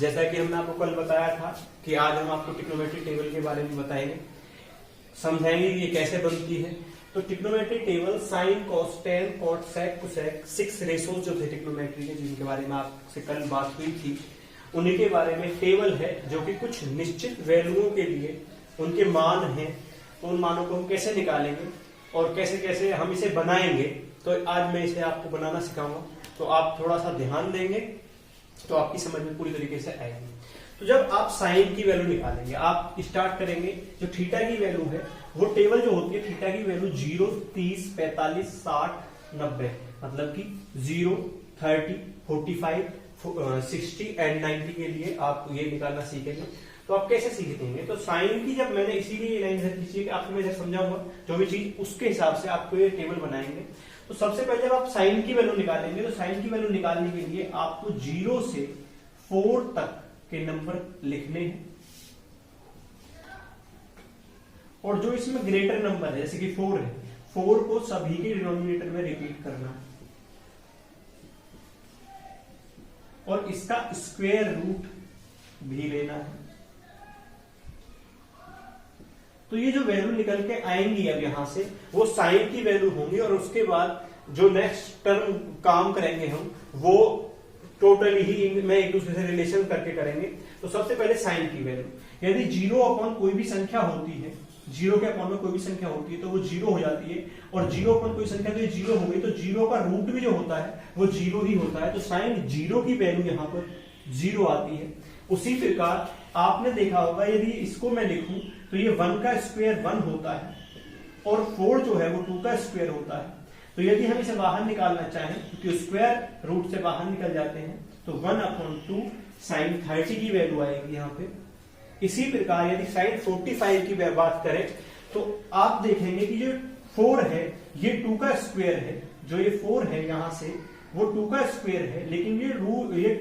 जैसा कि हमने आपको कल बताया था कि आज हम आपको ट्रिग्नोमेट्री टेबल के बारे में बताएंगे, समझाएंगे ये कैसे बनती है। तो trigonometry table sine, cos, tan, cot, sec, cosec 6 ratios जो थे ट्रिग्नोमेट्री के, जिनके बारे में आपसे कल बात हुई थी, उन्हीं के बारे में टेबल है जो कि कुछ निश्चित वैल्यूओं के लिए उनके मान हैं, तो उन मानों को हम कैसे निकालेंगे और कैसे कैसे हम इसे बनाएंगे। तो आज मैं इसे आपको बनाना सिखाऊंगा, तो आप थोड़ा सा ध्यान देंगे तो आपकी समझ में पूरी तरीके से आएगी। तो जब आप साइन की वैल्यू निकालेंगे, आप स्टार्ट करेंगे, जो थीटा की वैल्यू है वो टेबल जो होती है थीटा की वैल्यू 0, 30, 45, 60, 90, मतलब कि 0, 30, 45, 60 एंड 90 के लिए आप ये निकालना सीखेंगे। तो आप कैसे सीखेंगे? तो साइन की जब मैंने इसीलिए लाइन खींची, आपको मैं समझाऊंगा जो भी चीज, उसके हिसाब से आपको ये टेबल बनाएंगे। तो सबसे पहले जब आप साइन की वैल्यू निकालेंगे, तो साइन की वैल्यू निकालने के लिए आपको 0 से 4 तक के नंबर लिखने हैं, और जो इसमें ग्रेटर नंबर है जैसे कि 4 है, 4 को सभी के डिनोमिनेटर में रिपीट करना और इसका स्क्वायर रूट भी लेना है। तो ये जो वैल्यू निकल के आएंगी अब यहां से, वो साइन की वैल्यू होंगी, और उसके बाद जो नेक्स्ट टर्म काम करेंगे हम वो टोटली ही में एक दूसरे से रिलेशन करके करेंगे। तो सबसे पहले साइन की वैल्यू, यदि 0 अपॉन कोई भी संख्या होती है, 0 के अपॉन में कोई भी संख्या होती है तो वो 0 हो जाती है, और 0 अपॉन कोई संख्या तो ये 0 हो गई, तो 0 का रूट भी जो होता है वो 0 ही होता है। तो साइन 0 की वैल्यू यहाँ पर 0 आती है। उसी प्रकार आपने देखा होगा, यदि इसको मैं लिखूं तो ये 1 का स्क्वायर 1 होता है, और 4 जो है वो 2 का स्क्वायर होता है। तो यदि हम इसे बाहर निकालना चाहें, क्योंकि स्क्वायर रूट से बाहर निकल जाते हैं, तो 1/2 साइन 30 की वैल्यू आएगी यहाँ पे। इसी प्रकार यदि साइन 45 की बात करें तो आप देखेंगे कि जो 4 है ये 2 का स्क्वायर है, जो ये 4 है यहां से वो 2 का स्क्वायर है, लेकिन ये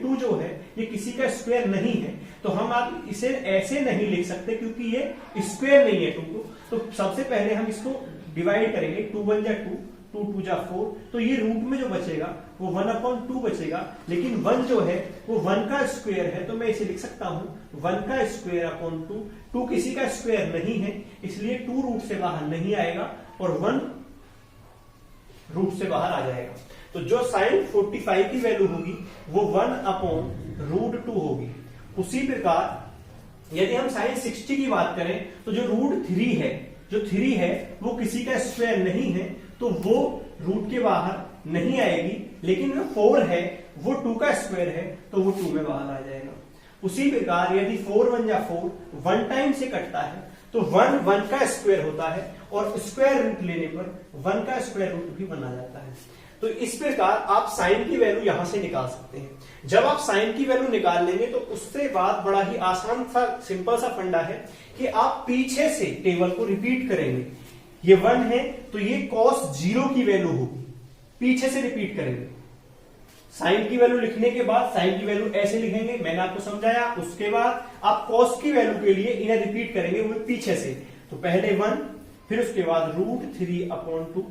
2 जो है ये किसी का स्क्वायर नहीं है। तो हम आप इसे ऐसे नहीं लिख सकते क्योंकि ये स्क्वायर नहीं है 2 को। तो सबसे पहले हम इसको डिवाइड करेंगे, 2 1 जा 2, 2 2 जा 4, तो ये रूट में जो बचेगा वो 1/2 बचेगा, लेकिन 1 जो है वो 1 का स्क्वायर है, तो मैं इसे लिख सकता हूं 1 का स्क्वायर अपॉन 2। 2 किसी का स्क्वायर नहीं है, इसलिए 2 रूट से बाहर नहीं आएगा और 1 रूट से बाहर आ जाएगा। तो जो साइन 45 की वैल्यू होगी वो 1/√2 होगी। उसी प्रकार यदि हम साइन 60 की बात करें तो जो √3 है, जो 3 है वो किसी का स्क्वायर नहीं है, तो वो रूट के बाहर नहीं आएगी, लेकिन जो 4 है वो 2 का स्क्वायर है, तो वो 2 में बाहर आ जाएगा। उसी प्रकार यदि 4 1 जा 4 1 टाइम से कटता है, तो 1 का स्क्वायर होता है, और स्क्वायर रूट लेने पर 1 का स्क्वायर रूट भी बना जाता है। तो इस प्रकार आप साइन की वैल्यू यहां से निकाल सकते हैं। जब आप साइन की वैल्यू निकाल लेंगे तो उससे बाद बड़ा ही आसान सा सिंपल सा फंडा है कि आप पीछे से टेबल को रिपीट करेंगे। ये 1 है तो ये cos 0 की वैल्यू होगी, पीछे से रिपीट करेंगे। साइन की वैल्यू लिखने के बाद साइन की वैल्यू ऐसे लिखेंगे, मैंने आपको समझाया। उसके बाद आप cos की वैल्यू के लिए इन्हें रिपीट करेंगे वो पीछे से। तो पहले 1, फिर उसके बाद √3/2,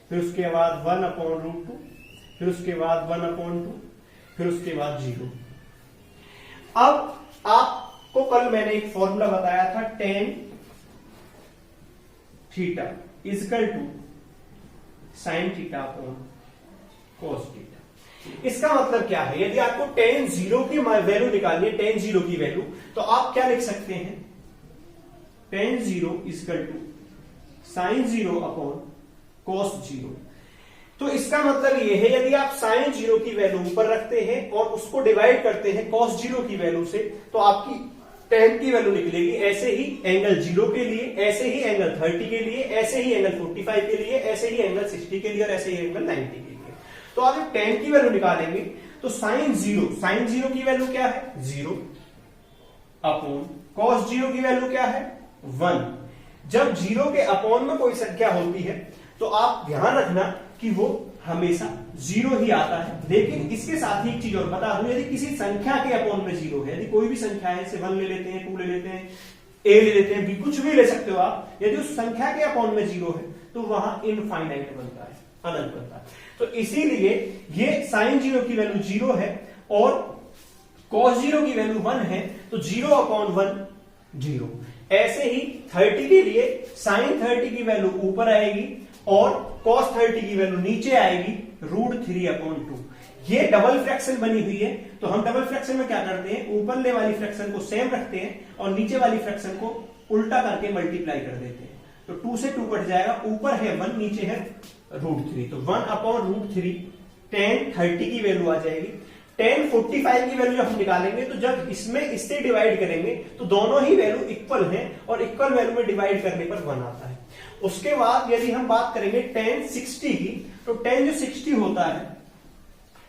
फिर उसके बाद 1/√2, फिर उसके बाद 1/2, फिर उसके बाद 0। अब आपको कल मैंने एक फॉर्मूला बताया था, tan theta equal to sine theta upon cos theta. इसका मतलब क्या है? यदि आपको tan 0 की वैल्यू निकालनी है, tan 0 की वैल्यू, तो आप क्या लिख सकते हैं? tan 0 equal to sine 0 upon cos 0। तो इसका मतलब यह है, यदि आप साइन 0 की वैल्यू ऊपर रखते हैं और उसको डिवाइड करते हैं cos 0 की वैल्यू से, तो आपकी tan की वैल्यू निकलेगी। ऐसे ही एंगल 0 के लिए, ऐसे ही एंगल 30 के लिए, ऐसे ही एंगल 45 के लिए, ऐसे ही एंगल 60 के लिए, और ऐसे ही एंगल 90 के लिए। तो आप जब tan की वैल्यू निकालेंगे तो साइन 0 की वैल्यू क्या है? 0 अपॉन cos 0 की वैल्यू क्या है? 1। जब 0 के अपॉन में कोई संख्या होती है तो आप ध्यान रखना कि वो हमेशा 0 ही आता है। लेकिन इसके साथ ही एक चीज और बता दूं, यदि किसी संख्या के अपॉन में 0 है, यदि कोई भी संख्या है, 1 ले लेते हैं, 2 ले लेते हैं, a ले लेते हैं, b, कुछ भी ले सकते हो आप, यदि उस संख्या के अपॉन में 0 है तो वहां इनफाइनाइट बनता है, अनंत बनता है। तो इसीलिए ये साइन 0 की वैल्यू 0 है, और cos 0 की वैल्यू 1 है तो 0/1 0। ऐसे ही 30 के लिए sin 30 की वैल्यू ऊपर आएगी और cos 30 की वैल्यू नीचे आएगी √3/2। ये डबल फ्रैक्शन बनी हुई है, तो हम डबल फ्रैक्शन में क्या करते हैं, ऊपरले वाली फ्रैक्शन को सेम रखते हैं और नीचे वाली फ्रैक्शन को उल्टा करके मल्टीप्लाई कर देते हैं। तो 2 से 2 कट जाएगा, ऊपर है 1 नीचे है √3, तो 1/√3 tan 30 की वैल्यू आ जाएगी। tan 45 की वैल्यू जब हम निकालेंगे तो जब इसमें इससे डिवाइड करेंगे तो दोनों ही वैल्यू इक्वल है और इक्वल वैल्यू में डिवाइड करने पर 1 आता है। उसके बाद यदि हम बात करेंगे tan 60 की, तो tan जो 60 होता है,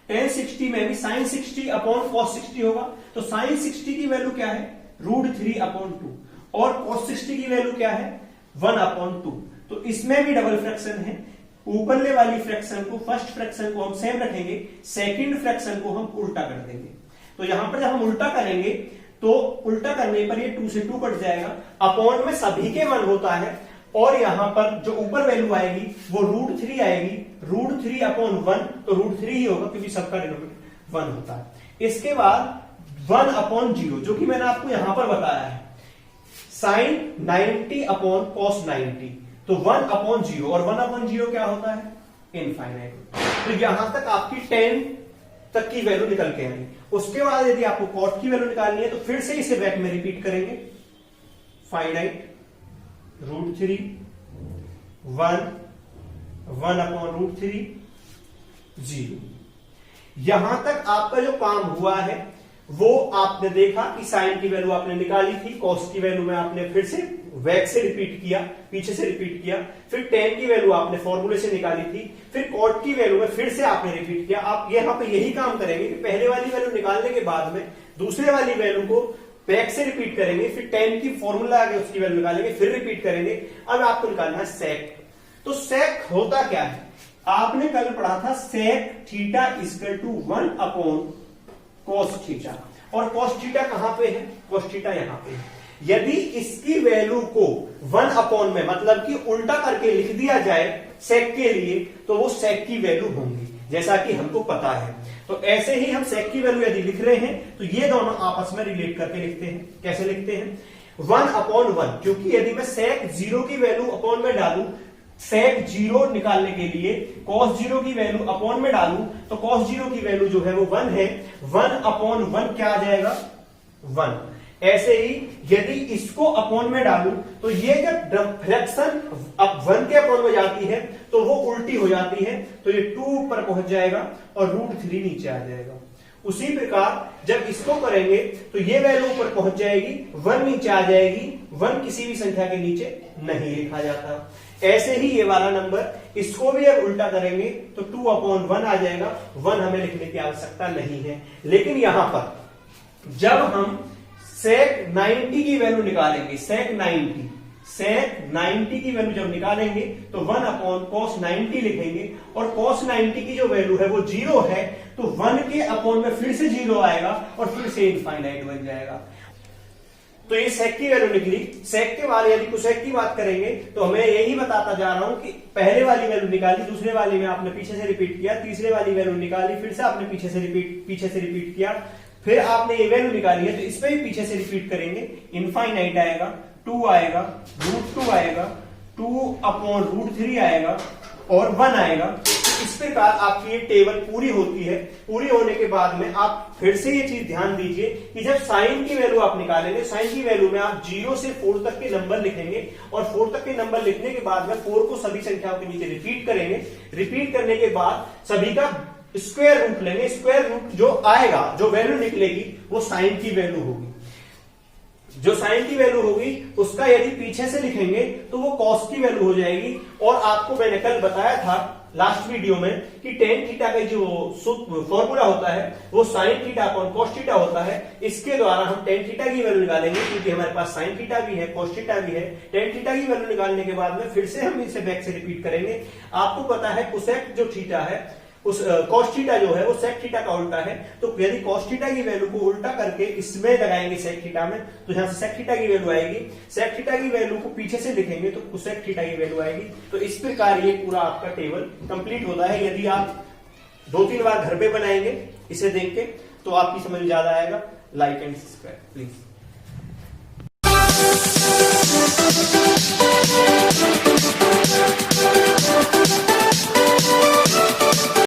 tan 60 में भी sin 60/cos 60 होगा, तो sin 60 की वैल्यू क्या है √3/2 और cos 60 की वैल्यू क्या है 1/2। तो इसमें भी डबल फ्रैक्शन है, ऊपरले वाली फ्रैक्शन को, फर्स्ट फ्रैक्शन को हम सेम रखेंगे, सेकंड फ्रैक्शन को हम उल्टा कर देंगे। तो यहां पर जब हम उल्टा करेंगे तो उल्टा करने पर ये 2 से 2 कट जाएगा, अपॉन में सभी के 1 होता है और यहां पर जो ऊपर वैल्यू आएगी वो √3 आएगी, √3/1 तो √3 ही होगा क्योंकि सबका डिनोमिनेटर 1 होता है। इसके बाद 1/0 जो कि मैंने आपको यहां पर बताया है, sin 90/cos 90, तो 1/0 और 1/0 क्या होता है इनफाइनाइट। तो यहां तक आपकी 10 तक की वैल्यू निकल के आएगी। उसके बाद यदि आपको cot की वैल्यू निकालनी है तो फिर से इसे बैक में रिपीट करेंगे, फाइनाइट √3 1/√3 0। यहां तक आपका जो काम हुआ है वो आपने देखा कि साइन की वैल्यू आपने निकाली थी, कॉस की वैल्यू में आपने फिर से बैक से रिपीट किया, पीछे से रिपीट किया, फिर tan की वैल्यू आपने फॉर्मूले से निकाली थी, फिर cot की वैल्यू में फिर से आपने रिपीट किया। आप यहां पे यही काम करेंगे कि पहले वाली वैल्यू निकालने के बाद में दूसरे वाली वैल्यू को बैक से रिपीट करेंगे, फिर tan की फॉर्मूला आगे उसकी वैल्यू निकालेंगे, फिर रिपीट करेंगे। अब आपको निकालना है sec। तो sec होता क्या है, आपने कल पढ़ा था sec theta equal to 1/cos theta, और cos थीटा कहां पे है, cos थीटा यहां पे है। यदि इसकी वैल्यू को 1/, में मतलब कि उल्टा करके लिख दिया जाए sec के लिए तो वो sec की वैल्यू होंगी, जैसा कि हमको पता है। तो ऐसे ही हम sec की वैल्यू यदि लिख रहे हैं तो ये दोनों आपस में रिलेट करके लिखते हैं। कैसे लिखते हैं, 1/1, क्योंकि यदि मैं sec 0 की वैल्यू अपॉन में डालूं, sec 0 निकालने के लिए cos 0 की वैल्यू अपॉन में डालूं तो cos 0 की वैल्यू जो है वो 1 है, 1/1 क्या आ जाएगा 1। ऐसे ही यदि इसको अपॉन में डालूं तो ये जब फ्रैक्शन अब 1 के अपॉन में जाती है तो वो उल्टी हो जाती है, तो ये 2 ऊपर पहुंच जाएगा और √3 नीचे आ जाएगा। उसी प्रकार जब इसको करेंगे तो ये वैल्यू ऊपर पहुंच जाएगी, 1 नीचे आ जाएगी, 1 किसी भी संख्या के नीचे नहीं लिखा जाता। ऐसे ही ये वाला नंबर, इसको भी अब उल्टा करेंगे तो 2/1 आ जाएगा, 1 हमें लिखने की आवश्यकता नहीं है। लेकिन यहां पर जब हम sec 90 की वैल्यू निकालेंगे, sec 90 की वैल्यू जब निकालेंगे तो 1/cos 90 लिखेंगे, और cos 90 की जो वैल्यू है वो 0 है, तो 1 के अपॉन में फिर से 0 आएगा और फिर से इनफाइनाइट बन जाएगा। तो ये sec की वैल्यू निकली। sec के बाद यदि cosec की बात करेंगे तो मैं यही बताता जा रहा हूं कि पहले वाली वैल्यू निकाली, दूसरे वाली में आपने पीछे से रिपीट किया, तीसरे वाली वैल्यू निकाली, फिर से आपने पीछे से रिपीट किया, फिर आपने ये वैल्यू निकाली है तो इस पे भी पीछे से रिपीट करेंगे, इनफाइनाइट आएगा, 2 आएगा, √2 आएगा, 2/√3 आएगा और 1 आएगा। तो इस प्रकार आपकी ये टेबल पूरी होती है। पूरी होने के बाद में आप फिर से ये चीज ध्यान दीजिए कि जब साइन की वैल्यू आप निकालेंगे, साइन की वैल्यू में आप 0 से 4 तक के नंबर लिखेंगे और 4 तक के नंबर लिखने के बाद में 4 को सभी संख्याओं के नीचे रिपीट करेंगे। रिपीट करने के बाद सभी का स्क्वायर रूट लेंगे, स्क्वायर रूट जो आएगा, जो वैल्यू निकलेगी वो साइन की वैल्यू होगी। जो साइन की वैल्यू होगी उसका यदि पीछे से लिखेंगे तो वो कॉस की वैल्यू हो जाएगी। और आपको मैंने कल बताया था लास्ट वीडियो में कि tan थीटा का जो फॉर्मूला होता है वो sin theta upon cos theta होता है। इसके द्वारा हम tan थीटा की वैल्यू निकालेंगे, क्योंकि हमारे पास sin थीटा भी है, cos थीटा भी है। tan थीटा की वैल्यू निकालने के बाद में फिर से हम इसे बैक से रिपीट करेंगे। आपको पता है cosec जो थीटा है, उस cos थीटा जो है वो sec थीटा का उल्टा है, तो यदि cos थीटा की वैल्यू को उल्टा करके इसमें लगाएंगे sec थीटा में, तो यहां से sec थीटा की वैल्यू आएगी। sec थीटा की वैल्यू को पीछे से लिखेंगे तो cosec थीटा की वैल्यू आएगी। तो इस प्रकार ये पूरा आपका टेबल कंप्लीट होता है। यदि आप 2-3 बार घर पे बनाएंगे इसे देख के तो आपकी समझ में ज्यादा आएगा। Like and subscribe please.